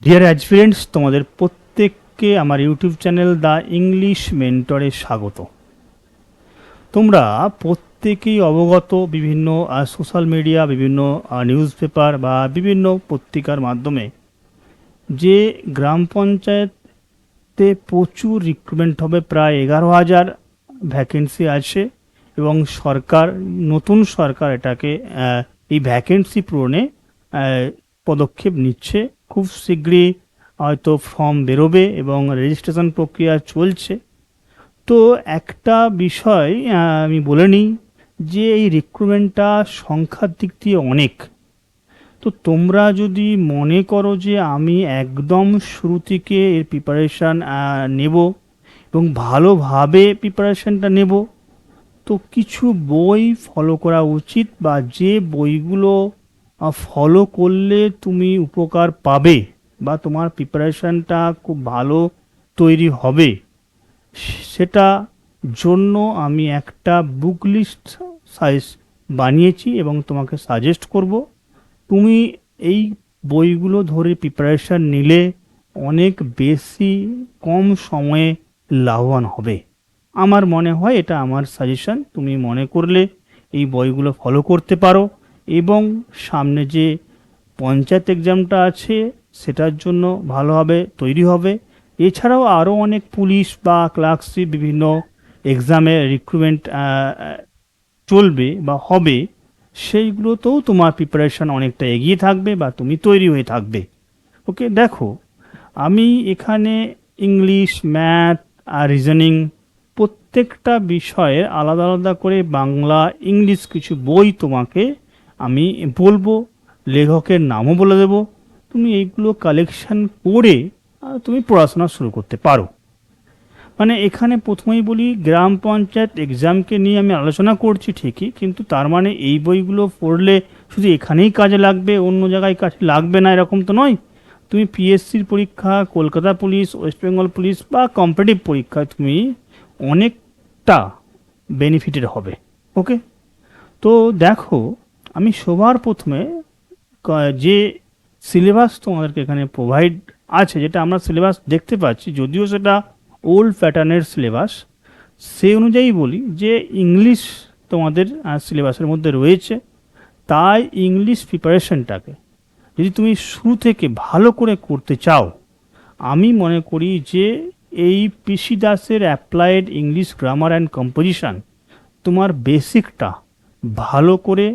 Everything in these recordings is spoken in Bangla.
ডিয়ার অ্যাসপিরেন্টস, তোমাদের প্রত্যেককে আমার ইউটিউব চ্যানেল দ্য ইংলিশ মেন্টরে স্বাগত। তোমরা প্রত্যেকেই অবগত বিভিন্ন সোশ্যাল মিডিয়া, বিভিন্ন নিউজ পেপার বা বিভিন্ন পত্রিকার মাধ্যমে যে গ্রাম পঞ্চায়েতে প্রচুর রিক্রুটমেন্ট হবে, প্রায় 11,000 ভ্যাকেন্সি আছে এবং সরকার, নতুন সরকার এটাকে এই ভ্যাকেন্সি পূরণে পদক্ষেপ নিচ্ছে। খুব শীঘ্রই হয়তো ফর্ম বেরোবে এবং রেজিস্ট্রেশন প্রক্রিয়া চলছে। তো একটা বিষয় আমি বলে নিই যে এই রিক্রুটমেন্টটা সংখ্যার দিক দিয়ে অনেক। তো তোমরা যদি মনে করো যে আমি একদম শুরু থেকে এর প্রিপারেশান নেব এবং ভালোভাবে প্রিপারেশানটা নেব, তো কিছু বই ফলো করা উচিত, বা যে বইগুলো ফলো করলে তুমি উপকার পাবে বা তোমার প্রিপারেশানটা খুব ভালো তৈরি হবে, সেটা জন্য আমি একটা বুক লিস্ট বানিয়েছি এবং তোমাকে সাজেস্ট করব। তুমি এই বইগুলো ধরে প্রিপারেশান নিলে অনেক বেশি কম সময়ে লাভবান হবে। আমার মনে হয় এটা আমার সাজেশন। তুমি মনে করলে এই বইগুলো ফলো করতে পারো এবং সামনে যে পঞ্চায়েত এক্সামটা আছে সেটার জন্য ভালোভাবে তৈরি হবে। এছাড়াও আরও অনেক পুলিশ বা ক্লার্কশিপ বিভিন্ন এক্সামে রিক্রুটমেন্ট চলবে বা হবে, সেইগুলোতেও তোমার প্রিপারেশান অনেকটা এগিয়ে থাকবে বা তুমি তৈরি হয়ে থাকবে। ওকে, দেখো আমি এখানে ইংলিশ, ম্যাথ আর রিজনিং প্রত্যেকটা বিষয়ের আলাদা আলাদা করে বাংলা, ইংলিশ কিছু বই তোমাকে আমি বলবো, লেখকের নামও বলে দেব। তুমি এইগুলো কালেকশন করে তুমি পড়াশোনা শুরু করতে পারো। মানে এখানে প্রথমেই বলি, গ্রাম পঞ্চায়েত এক্সামকে নিয়ে আমি আলোচনা করছি ঠিকই, কিন্তু তার মানে এই বইগুলো পড়লে শুধু এখানেই কাজে লাগবে, অন্য জায়গায় কাজে লাগবে না এরকম তো নয়। তুমি পিএসসির পরীক্ষা, Kolkata police, West Bengal police বা কম্পিটিটিভ পরীক্ষায় তুমি অনেকটা বেনিফিটেড হবে। ওকে, তো দেখো আমি সবার প্রথমে যে সিলেবাস তোমাদেরকে এখানে প্রোভাইড আছে, যেটা আমরা সিলেবাস দেখতে পাচ্ছি, যদিও সেটা ওল্ড প্যাটার্নের সিলেবাস, সেই অনুযায়ী বলি যে ইংলিশ তোমাদের সিলেবাসের মধ্যে রয়েছে। তাই ইংলিশ প্রিপারেশনটাকে যদি তুমি শুরু থেকে ভালো করে করতে চাও, আমি মনে করি যে এই পিসি দাসের applied English grammar and composition তোমার বেসিকটা ভালো করে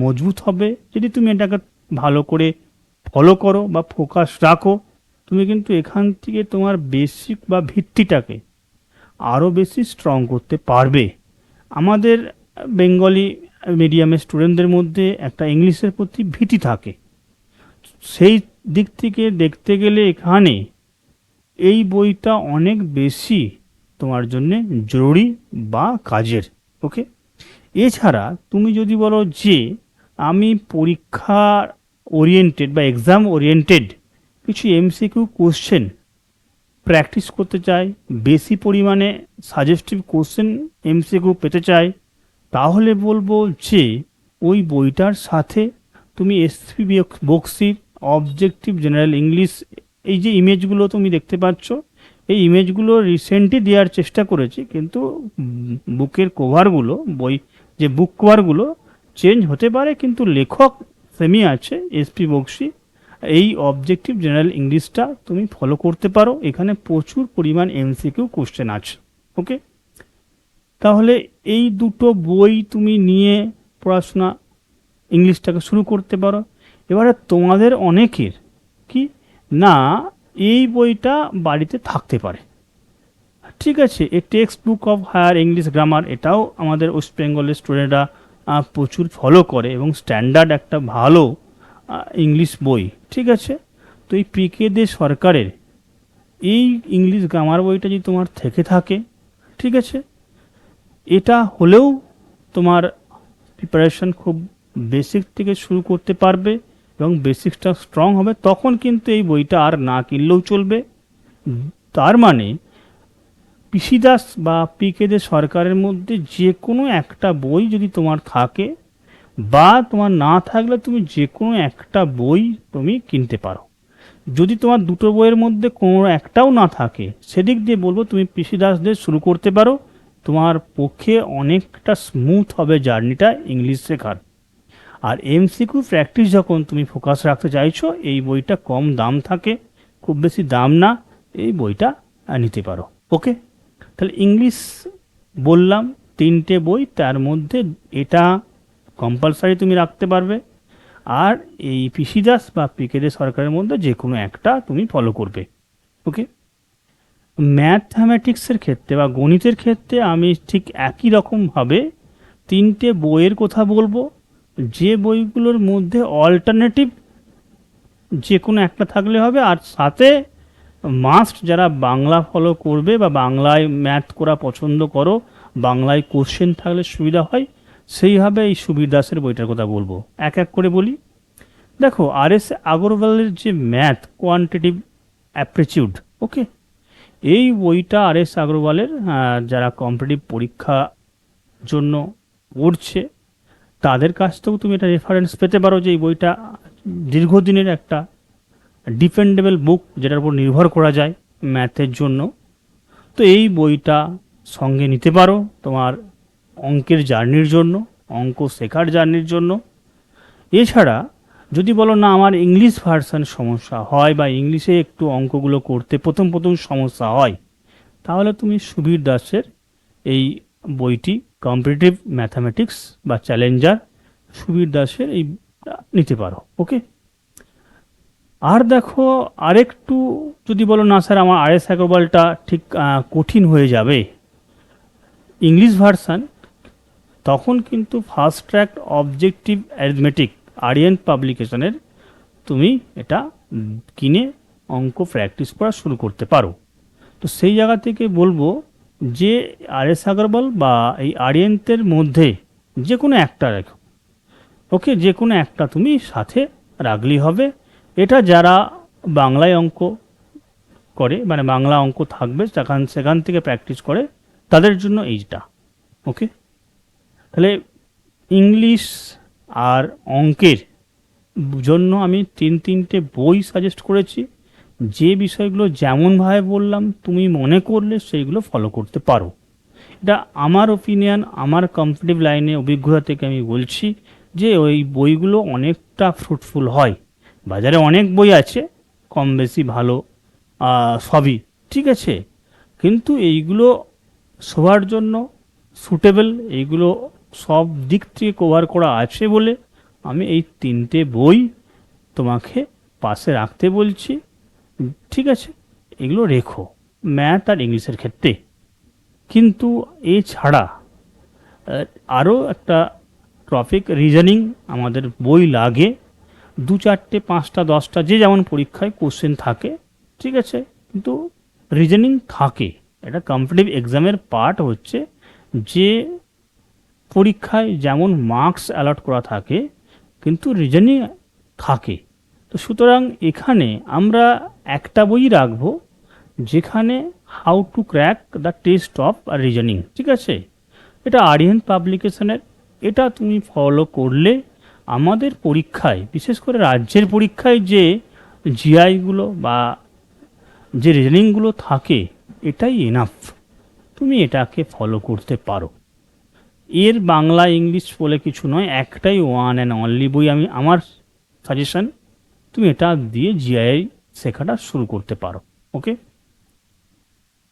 মজবুত হবে। যদি তুমি এটাকে ভালো করে ফলো করো বা ফোকাস রাখো, তুমি কিন্তু এখান থেকে তোমার বেসিক বা ভিত্তিটাকে আরও বেশি স্ট্রং করতে পারবে। আমাদের বেঙ্গলি মিডিয়ামের স্টুডেন্টদের মধ্যে একটা ইংলিশের প্রতি ভীতি থাকে, সেই দিক থেকে দেখতে গেলে এখানে এই বইটা অনেক বেশি তোমার জন্যে জরুরি বা কাজের। ওকে, এছাড়া তুমি যদি বলো যে আমি পরীক্ষা ওরিয়েন্টেড বা এক্সাম ওরিয়েন্টেড কিছু এমসিকিউ কোশ্চেন প্র্যাকটিস করতে চাই, বেশি পরিমাণে সাজেস্টিভ কোশ্চেন এমসিকিউ পেতে চাই, তাহলে বলবো যে ওই বইটার সাথে তুমি এসপি বক্সির অবজেক্টিভ জেনারেল ইংলিশ, এই যে ইমেজগুলো তুমি দেখতে পাচ্ছ, এই ইমেজগুলো রিসেন্টলি দেওয়ার চেষ্টা করেছি, কিন্তু বুকের কভারগুলো, বই যে বুক কভারগুলো চেঞ্জ হতে পারে, কিন্তু লেখক সেমই আছে, এসপি বক্সি। এই অবজেক্টিভ জেনারেল ইংলিশটা তুমি ফলো করতে পারো, এখানে প্রচুর পরিমাণ এমসিকিউ কোশ্চেন আছে। ওকে, তাহলে এই দুটো বই তুমি নিয়ে পড়াশোনা ইংলিশটাকে শুরু করতে পারো। এবারে তোমাদের অনেকের কি না এই বইটা বাড়িতে থাকতে পারে, ঠিক আছে, a text book of higher English grammar, এটাও আমাদের ওয়েস্ট বেঙ্গলের স্টুডেন্টরা প্রচুর ফলো করে এবং স্ট্যান্ডার্ড একটা ভালো ইংলিশ বই, ঠিক আছে। তো এই পিকে দে সরকারের এই ইংলিশ গ্রামার বইটা যদি তোমার থেকে থাকে, ঠিক আছে, এটা হলেও তোমার প্রিপারেশন খুব বেসিক থেকে শুরু করতে পারবে এবং বেসিকটা স্ট্রং হবে, তখন কিন্তু এই বইটা আর না কিনলেও চলবে। তার মানে পিসি দাস বা পিকে দে সরকারের মধ্যে যে কোনো একটা বই যদি তোমার থাকে, বা তোমার না থাকলে তুমি যে কোনো একটা বই তুমি কিনতে পারো। যদি তোমার দুটো বইয়ের মধ্যে কোনো একটাও না থাকে, সেদিক দিয়ে বলবো তুমি পিসি দাসদের শুরু করতে পারো। তোমার পক্ষে অনেকটা স্মুথ হবে জার্নিটা ইংলিশ শেখার। আর এমসিকিউ প্র্যাকটিস যখন তুমি ফোকাস রাখতে চাইছো, এই বইটা কম দাম থাকে, খুব বেশি দাম না, এই বইটা নিতে পারো। ওকে, তাহলে ইংলিশ বললাম 3টে বই, তার মধ্যে এটা কম্পালসারি তুমি রাখতে পারবে। আর এই পিসি দাস বা পিকে দে সরকারের মধ্যে যে কোনো একটা তুমি ফলো করবে। ওকে, ম্যাথমেটিক্সের ক্ষেত্রে বা গণিতের ক্ষেত্রে আমি ঠিক একই রকমভাবে 3টে বইয়ের কথা বলবো, যে বইগুলোর মধ্যে অল্টারনেটিভ যে কোনো একটা থাকলে হবে। আর সাথে মাস্ট যারা বাংলা ফলো করবে বা বাংলায় ম্যাথ করা পছন্দ করো, বাংলায় কোশ্চেন থাকলে সুবিধা হয়, সেইভাবে এই সুবীর দাসের বইটার কথা বলবো। এক এক করে বলি। দেখো, আর.এস. আগরওয়ালের যে ম্যাথ কোয়ান্টিটিভ অ্যাপ্টিটিউড, ওকে, এই বইটা আর.এস. আগরওয়ালের যারা কম্পিটিটিভ পরীক্ষা জন্য পড়ছে তাদের কাছ থেকেও তুমি এটা রেফারেন্স পেতে পারো, যে এই বইটা দীর্ঘদিনের একটা ডিপেন্ডেবল বুক, যেটার উপর নির্ভর করা যায় ম্যাথের জন্য। তো এই বইটা সঙ্গে নিতে পারো তোমার অঙ্কের জার্নির জন্য, অঙ্ক শেখার জার্নির জন্য। এছাড়া যদি বলো না আমার ইংলিশ ভার্সন সমস্যা হয় বা ইংলিশে একটু অঙ্কগুলো করতে প্রথম প্রথম সমস্যা হয়, তাহলে তুমি সুবীর দাসের এই বইটি কম্পিটিটিভ ম্যাথামেটিক্স বা চ্যালেঞ্জার সুবীর দাসের এই নিতে পারো। ওকে, আর দেখো আরেকটু যদি বলো না স্যার আমার আর.এস. আগরওয়ালটা ঠিক কঠিন হয়ে যাবে ইংলিশ ভার্সান, তখন কিন্তু first track objective arithmetic Aryan পাবলিকেশনের তুমি এটা কিনে অঙ্ক প্র্যাকটিস করা শুরু করতে পারো। তো সেই জায়গা থেকে বলবো যে আর.এস. আগরওয়াল বা এই আরিয়ান্তের মধ্যে যে কোনো একটা রেখো। ওকে, যে কোনো একটা তুমি সাথে রাখলেই হবে। এটা যারা বাংলায় অঙ্ক করে, মানে বাংলা অঙ্ক থাকবে সেখান থেকে প্র্যাকটিস করে, তাদের জন্য এইটা। ওকে, তাহলে ইংলিশ আর অঙ্কের জন্য আমি 3টে বই সাজেস্ট করেছি। যে বিষয়গুলো যেমনভাবে বললাম তুমি মনে করলে সেইগুলো ফলো করতে পারো। এটা আমার ওপিনিয়ন, আমার কম্পিটিটিভ লাইনে অভিজ্ঞতা থেকে আমি বলছি যে ওই বইগুলো অনেকটা ফ্রুটফুল হয়। বাজারে অনেক বই আছে কম বেশি ভালো, সবই ঠিক আছে, কিন্তু এইগুলো সবার জন্য সুটেবল, এইগুলো সব দিক থেকে কভার করা আছে বলে আমি এই 3টে বই তোমাকে পাশে রাখতে বলছি। ঠিক আছে, এগুলো রেখো ম্যাথ আর ইংলিশের ক্ষেত্রে। কিন্তু এছাড়া আরও একটা টপিক রিজনিং আমাদের বই লাগে, 2-4টে 5টা 10টা যে যেমন পরীক্ষায় কোশ্চেন থাকে, ঠিক আছে, কিন্তু রিজনিং থাকে। এটা কম্পিটিটিভ এক্সামের পার্ট হচ্ছে, যে পরীক্ষায় যেমন মার্কস অ্যালট করা থাকে কিন্তু রিজনিং থাকে। তো সুতরাং এখানে আমরা একটা বই রাখবো যেখানে how to crack the test of reasoning, ঠিক আছে, এটা আরিয়ান পাবলিকেশনের। এটা তুমি ফলো করলে আমাদের পরীক্ষায়, বিশেষ করে রাজ্যের পরীক্ষায় যে জিআইগুলো বা যে রিজনিংগুলো থাকে, এটাই এনাফ, তুমি এটাকে ফলো করতে পারো। এর বাংলা ইংলিশ বলে কিছু নয়, একটাই ওয়ান অ্যান্ড অনলি বই আমি আমার সাজেশন, তুমি এটা দিয়ে জিআই শেখাটা শুরু করতে পারো। ওকে,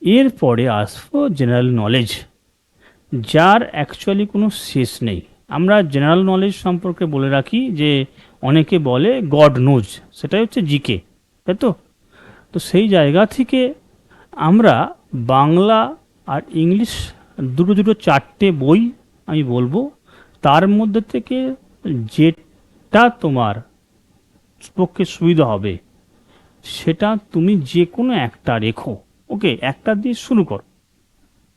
এরপরে আসবো জেনারেল নলেজ, যার অ্যাকচুয়ালি কোনো শেষ নেই। আমরা জেনারেল নলেজ সম্পর্কে বলে রাখি যে অনেকে বলে গড নোজ, সেটাই হচ্ছে জিকে, তাই তো। তো সেই জায়গা থেকে আমরা বাংলা আর ইংলিশ দুটো 4টে বই আমি বলবো, তার মধ্যে থেকে যেটা তোমার পক্ষে সুবিধা হবে সেটা তুমি যে কোনো একটা রেখো। ওকে, একটা দিয়ে শুরু করো।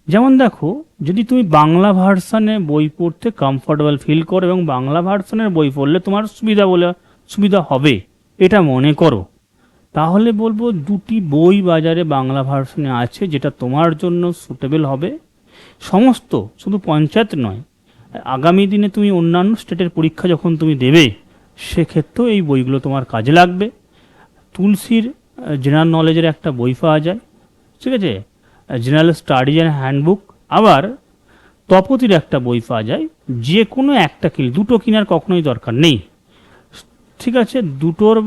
যেমন দেখো, যদি তুমি বাংলা ভার্সানে বই পড়তে কমফোর্টেবল ফিল করো এবং বাংলা ভার্সানের বই পড়লে তোমার সুবিধা হবে এটা মনে করো, তাহলে বলবো 2টি বই বাজারে বাংলা ভার্সনে আছে যেটা তোমার জন্য সুটেবল হবে। সমস্ত, শুধু পঞ্চায়েত নয়, আগামী দিনে তুমি অন্যান্য স্টেটের পরীক্ষা যখন তুমি দেবে সেক্ষেত্রেও এই বইগুলো তোমার কাজে লাগবে। তুলসীর জেনারেল নলেজের একটা বই পাওয়া যায়, ঠিক আছে, জেনারেল স্টাডিজ অ্যান্ড হ্যান্ডবুক। আবার তপতির একটা বই পাওয়া যায়, যে কোনো একটা কিনে, দুটো কেনার কখনোই দরকার নেই, ঠিক আছে, দুটোর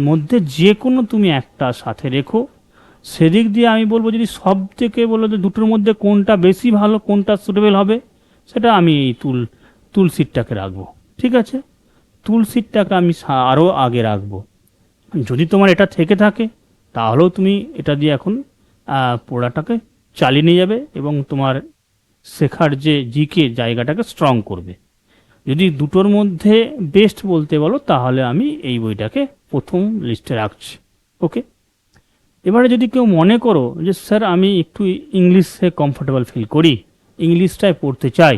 মধ্যে যে কোনো তুমি একটা সাথে রেখো। সেদিক দিয়ে আমি বলবো, যদি সব থেকে বলো যে দুটোর মধ্যে কোনটা বেশি ভালো, কোনটা সুটেবল হবে, সেটা আমি এই তুলসিরটাকে রাখবো, ঠিক আছে। তুলসিরটাকে আমি আরও আগে রাখবো। যদি তোমার এটা থেকে থাকে, তাহলেও তুমি এটা দিয়ে এখন পড়াটাকে চালিয়ে নিয়ে যাবে এবং তোমার শেখার যে জিকে জায়গাটাকে স্ট্রং করবে। যদি দুটোর মধ্যে বেস্ট বলতে বলো, তাহলে আমি এই বইটাকে প্রথম লিস্টে রাখছি। ওকে, এবারে যদি কেউ মনে করো যে স্যার আমি একটু ইংলিশে কমফোর্টেবল ফিল করি, ইংলিশটায় পড়তে চাই,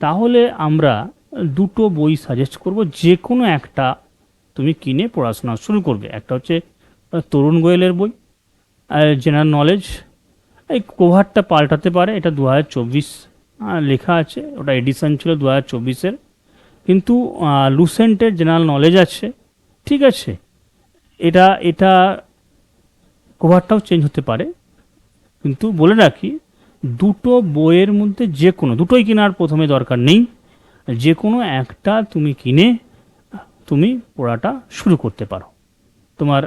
তাহলে আমরা দুটো বই সাজেস্ট করব, যে কোনো একটা তুমি কিনে পড়াশোনা শুরু করবে। একটা হচ্ছে তরুণ গোয়েলের বই, জেনারেল নলেজ। এই কভারটা পাল্টাতে পারে, এটা 2024 লেখা আছে, ওটা এডিশন ছিল 2024-এর, কিন্তু লুসেন্টের জেনারেল নলেজ আছে, ঠিক আছে। এটা এটা কভারটাও চেঞ্জ হতে পারে, কিন্তু বলে রাখি দুটো বইয়ের মধ্যে যে কোনো দুটোই কেনার প্রথমে দরকার নেই, যে কোনো একটা তুমি কিনে তুমি পড়াটা শুরু করতে পারো। তোমার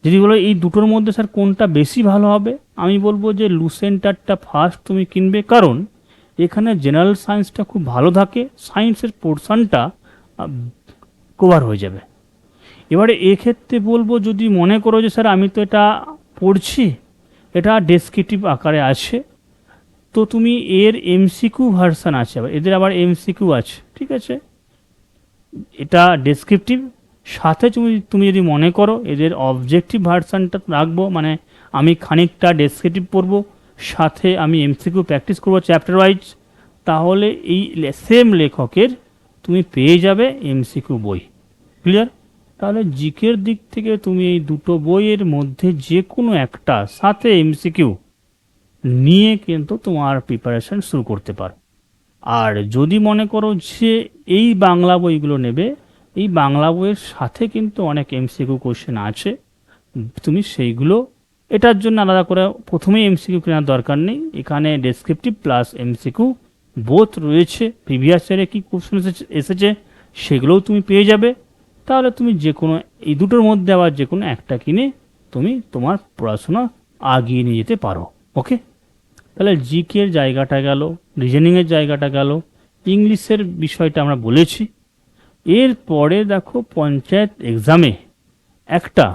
যদি বলো এই দুটোর মধ্যে স্যার কোনটা বেশি ভালো হবে, আমি বলবো যে লুসেন্টারটা ফার্স্ট তুমি কিনবে, কারণ এখানে জেনারেল সায়েন্সটা খুব ভালো থাকে, সায়েন্সের পোর্শনটা কভার হয়ে যাবে। এবারে এক্ষেত্রে বলবো, যদি মনে করো যে স্যার আমি তো এটা পড়ছি, এটা ডেসক্রিপটিভ আকারে আছে, তো তুমি এর এমসিকিউ ভার্সান আছে, আবার এদের আবার এমসিকিউ আছে, ঠিক আছে। এটা ডেসক্রিপটিভ, সাথে তুমি তুমি যদি মনে করো এদের অবজেক্টিভ ভার্সানটা রাখবো, মানে আমি খানিকটা ডেসক্রিপটিভ পড়বো, সাথে আমি এমসিকিউ প্র্যাকটিস করবো চ্যাপ্টার ওয়াইজ, তাহলে এই সেম লেখকের তুমি পেয়ে যাবে এমসিকিউ বই। ক্লিয়ার? তাহলে জিকের দিক থেকে তুমি এই দুটো বইয়ের মধ্যে যে কোনো একটা সাথে এমসিকিউ নিয়ে কিন্তু তোমার প্রিপারেশন শুরু করতে পারো। আর যদি মনে করো যে এই বাংলা বইগুলো নেবে, এই বাংলা বইয়ের সাথে কিন্তু অনেক এমসিকিউ কোশ্চেন আছে, তুমি সেইগুলো, এটার জন্য আলাদা করে প্রথমেই এমসিকিউ কেনার দরকার নেই, এখানে ডেসক্রিপটিভ প্লাস এমসিকিউ বোথ রয়েছে, প্রিভিয়াস ইয়ারে কী কোশ্চেন এসেছে সেগুলোও তুমি পেয়ে যাবে। তাহলে তুমি যে কোনো এই দুটোর মধ্যে আবার যে কোনো একটা কিনে তুমি তোমার পড়াশোনা আগিয়ে নিয়ে যেতে পারো। ওকে, তাহলে জিকের জায়গাটা গেল, রিজনিংয়ের জায়গাটা গেল, ইংলিশের বিষয়টা আমরা বলেছি। এরপরে দেখো পঞ্চায়েত এক্সামে একটা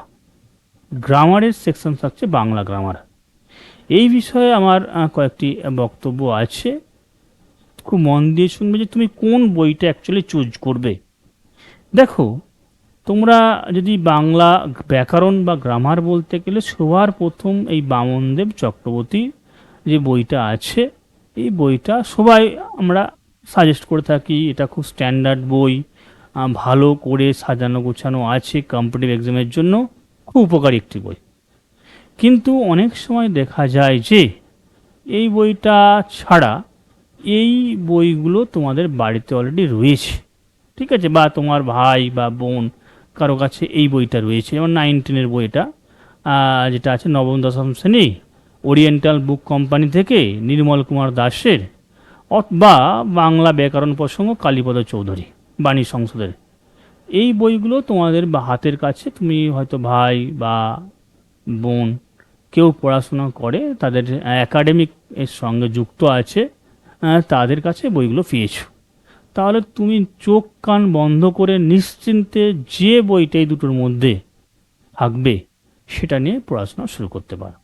গ্রামারের সেকশন থাকছে, বাংলা গ্রামার। এই বিষয়ে আমার কয়েকটি বক্তব্য আছে, খুব মন দিয়ে শুনবে যে তুমি কোন বইটা অ্যাকচুয়ালি চুজ করবে। দেখো, তোমরা যদি বাংলা ব্যাকরণ বা গ্রামার বলতে গেলে সবার প্রথম এই বামনদেব চক্রবর্তী যে বইটা আছে, এই বইটা সবাই আমরা সাজেস্ট করে থাকি, এটা খুব স্ট্যান্ডার্ড বই, ভালো করে সাজানো গোছানো আছে, কম্পিটিটিভ এক্সামের জন্য খুব উপকারী একটি বই। কিন্তু অনেক সময় দেখা যায় যে এই বইটা ছাড়া এই বইগুলো তোমাদের বাড়িতে অলরেডি রয়েছে, ঠিক আছে, বা তোমার ভাই বা বোন কারো কাছে এই বইটা রয়েছে, যেমন 9-10-এর বইটা যেটা আছে নবম দশম শ্রেণী, ওরিয়েন্টাল বুক কোম্পানি থেকে নির্মল কুমার দাসের, বা বাংলা ব্যাকরণ প্রসঙ্গ কালীপদ চৌধুরী বাণী সংসদের, এই বইগুলো তোমাদের হাতের কাছে, তুমি হয়তো ভাই বা বোন কেউ পড়াশোনা করে, তাদের একাডেমিক এর সঙ্গে যুক্ত আছে, তাদের কাছে বইগুলো পেয়েছো, তাহলে তুমি চোখ কান বন্ধ করে নিশ্চিন্তে যে বইটা এই দুটোর মধ্যে থাকবে সেটা নিয়ে পড়াশোনা শুরু করতে পারো।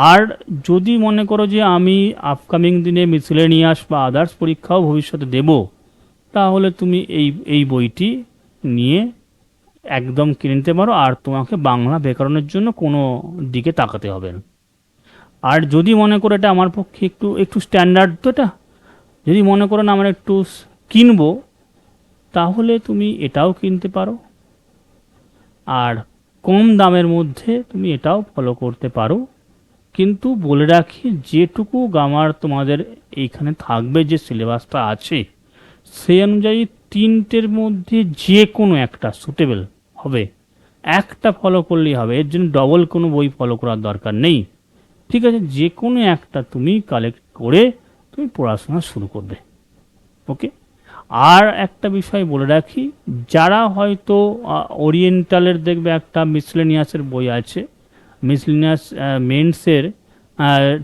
আর যদি মনে করো যে আমি আপকামিং দিনে মিসেলেনিয়াস বা আদার্স পরীক্ষাও ভবিষ্যতে দেব, তাহলে তুমি এই বইটি নিয়ে একদম কিনে নিতে পারো, আর তোমাকে বাংলা ব্যাকরণের জন্য কোনো দিকে তাকাতে হবে না। আর যদি মনে করো এটা আমার পক্ষে একটু একটু স্ট্যান্ডার্ড, তো এটা যদি মনে করো না আমার একটু কিনবো, তাহলে তুমি এটাও কিনতে পারো, আর কম দামের মধ্যে তুমি এটাও ফলো করতে পারো। কিন্তু বলে রাখি, যেটুকু গ্রামার তোমাদের এইখানে থাকবে, যে সিলেবাসটা আছে সেই অনুযায়ী তিনটের মধ্যে যে কোনো একটা সুটেবল হবে, একটা ফলো করলেই হবে, এর জন্য ডবল কোনো বই ফলো করার দরকার নেই। ঠিক আছে, যে কোনো একটা তুমি কালেক্ট করে তুমি পড়াশোনা শুরু করবে। ওকে। আর একটা বিষয় বলে রাখি, যারা হয়তো ওরিয়েন্টালের দেখবে একটা মিসলেনিয়াসের বই আছে, মিসলেনিয়াস মেন্সের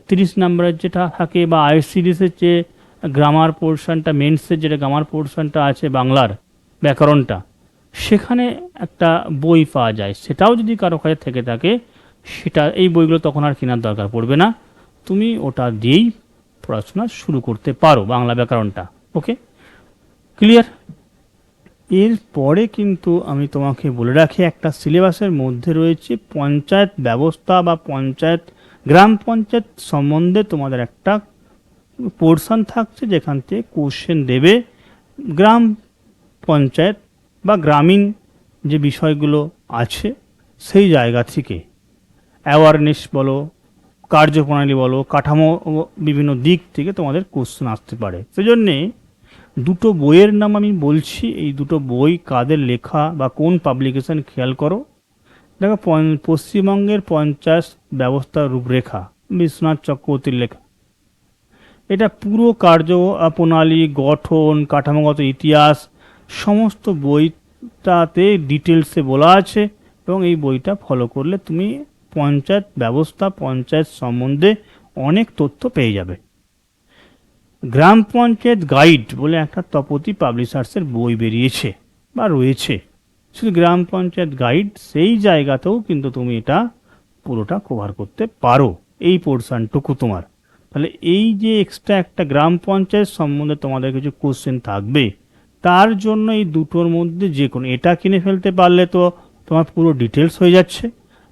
30 নম্বরের যেটা থাকে, বা আই সিরিজের যে গ্রামার পোর্শনটা, মেন্সের যেটা গ্রামার পোর্শনটা আছে বাংলার ব্যাকরণটা, সেখানে একটা বই পাওয়া যায়, সেটাও যদি কারো কাছে থেকে থাকে, সেটা এই বইগুলো তখন আর কেনার দরকার পড়বে না, তুমি ওটা দিয়েই পড়াশোনা শুরু করতে পারো বাংলা ব্যাকরণটা। ওকে, ক্লিয়ার? এরপরে কিন্তু আমি তোমাকে বলে রাখি, একটা সিলেবাসের মধ্যে রয়েছে পঞ্চায়েত ব্যবস্থা বা পঞ্চায়েত, গ্রাম পঞ্চায়েত সম্বন্ধে তোমাদের একটা পোর্শন থাকছে, যেখান থেকে কোশ্চেন দেবে গ্রাম পঞ্চায়েত বা গ্রামীণ যে বিষয়গুলো আছে সেই জায়গা থেকে, অ্যাওয়ারনেস বলো, কার্যপ্রণালী বলো, কাঠামো, বিভিন্ন দিক থেকে তোমাদের কোশ্চেন আসতে পারে। সেজন্যে দুটো বইয়ের নাম আমি বলছি, এই দুটো বই কাদের লেখা বা কোন পাবলিকেশন খেয়াল করো। দেখো, পশ্চিমবঙ্গের পঞ্চায়েত ব্যবস্থার রূপরেখা, বিশ্বনাথ চক্রবর্তীর লেখা। এটা পুরো কার্যপ্রণালী, গঠন, কাঠামোগত ইতিহাস সমস্ত বইটাতে ডিটেলসে বলা আছে, এবং এই বইটা ফলো করলে তুমি পঞ্চায়েত ব্যবস্থা, পঞ্চায়েত সম্বন্ধে অনেক তথ্য পেয়ে যাবে। গ্রাম পঞ্চায়েত গাইড বলে একটা তপতি পাবলিশার্সের বই বেরিয়েছে বা রয়েছে, শুধু গ্রাম পঞ্চায়েত গাইড, সেই জায়গাতেও কিন্তু তুমি এটা পুরোটা কভার করতে পারো, এই পোর্শনটুকু তোমার। তাহলে এই যে এক্সট্রা একটা গ্রাম পঞ্চায়েত সম্বন্ধে তোমাদের কিছু কোশ্চেন থাকবে, তার জন্য এই দুটোর মধ্যে যে কোনো এটা কিনে ফেলতে পারলে তো তোমার পুরো ডিটেলস হয়ে যাচ্ছে,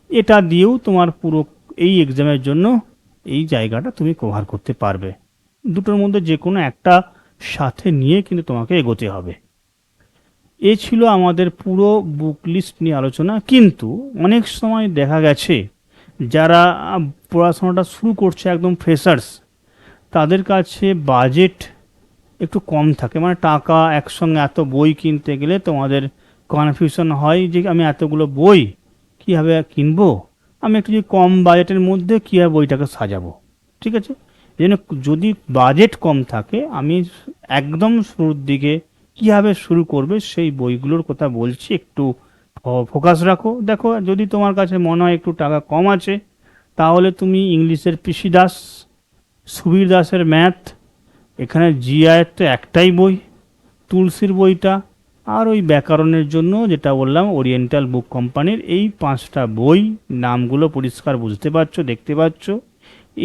এটা দিয়েও তোমার পুরো এই এক্সামের জন্য এই জায়গাটা তুমি কভার করতে পারবে। দুটোর মধ্যে যে কোনো একটা সাথে নিয়ে কিন্তু তোমাকে এগোতে হবে। এ ছিল আমাদের পুরো বুক লিস্ট নিয়ে আলোচনা। কিন্তু অনেক সময় দেখা গেছে যারা পড়াশোনাটা শুরু করছে, একদম ফ্রেশার্স, তাদের কাছে বাজেট একটু কম থাকে, মানে টাকা একসঙ্গে এত বই কিনতে গেলে তোমাদের কনফিউশন হয় যে আমি এতগুলো বই কীভাবে কিনবো, আমি একটু যদি কম বাজেটের মধ্যে কীভাবে বইটাকে সাজাবো। ঠিক আছে, এই জন্য যদি বাজেট কম থাকে, আমি একদম শুরুর দিকে কীভাবে শুরু করবে সেই বইগুলোর কথা বলছি, একটু ফোকাস রাখো। দেখো, যদি তোমার কাছে মনে হয় একটু টাকা কম আছে, তাহলে তুমি ইংলিশের পিসি দাস, সুবীর দাসের ম্যাথ, এখানে জিআইয়ের তো একটাই বই, তুলসীর বইটা, আর ওই ব্যাকরণের জন্য যেটা বললাম ওরিয়েন্টাল বুক কোম্পানির, এই 5টা বই, নামগুলো পরিষ্কার বুঝতে পারছো, দেখতে পাচ্ছ।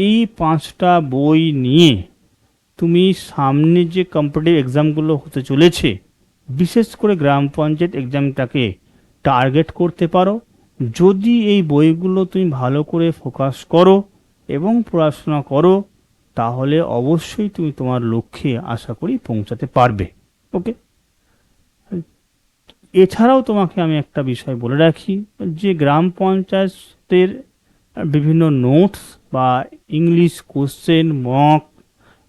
এই 5টা বই নিয়ে তুমি সামনে যে কম্পিটিটিভ এক্সামগুলো হতে চলেছে, বিশেষ করে গ্রাম পঞ্চায়েত এক্সামটাকে টার্গেট করতে পারো। যদি এই বইগুলো তুমি ভালো করে ফোকাস করো এবং পড়াশোনা করো, তাহলে অবশ্যই তুমি তোমার লক্ষ্যে আশা করি পৌঁছাতে পারবে। ওকে। এছাড়াও তোমাকে আমি একটা বিষয় বলে রাখি, যে গ্রাম পঞ্চায়েতের বিভিন্ন নোটস বা ইংলিশ কোশ্চেন মক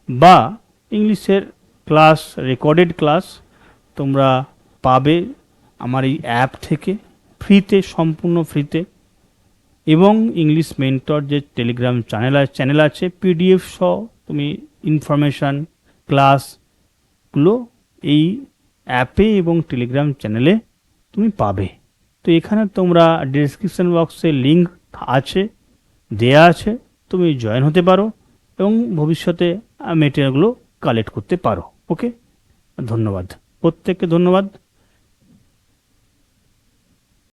বা ইংলিশের ক্লাস, রেকর্ডেড ক্লাস তোমরা পাবে আমার এই অ্যাপ থেকে, ফ্রিতে, সম্পূর্ণ ফ্রিতে। এবং ইংলিশ মেন্টর যে টেলিগ্রাম চ্যানেল আছে, পিডিএফ সহ তুমি ইনফরমেশান ক্লাসগুলো এই অ্যাপে এবং টেলিগ্রাম চ্যানেলে তুমি পাবে। তো এখানে তোমরা ডেসক্রিপশন বক্সে লিঙ্ক আছে, দেয়া আছে, তুমি জয়েন হতে পারো এবং ভবিষ্যতে মেটেরিয়ালগুলো কালেক্ট করতে পারো। ওকে, ধন্যবাদ, প্রত্যেককে ধন্যবাদ।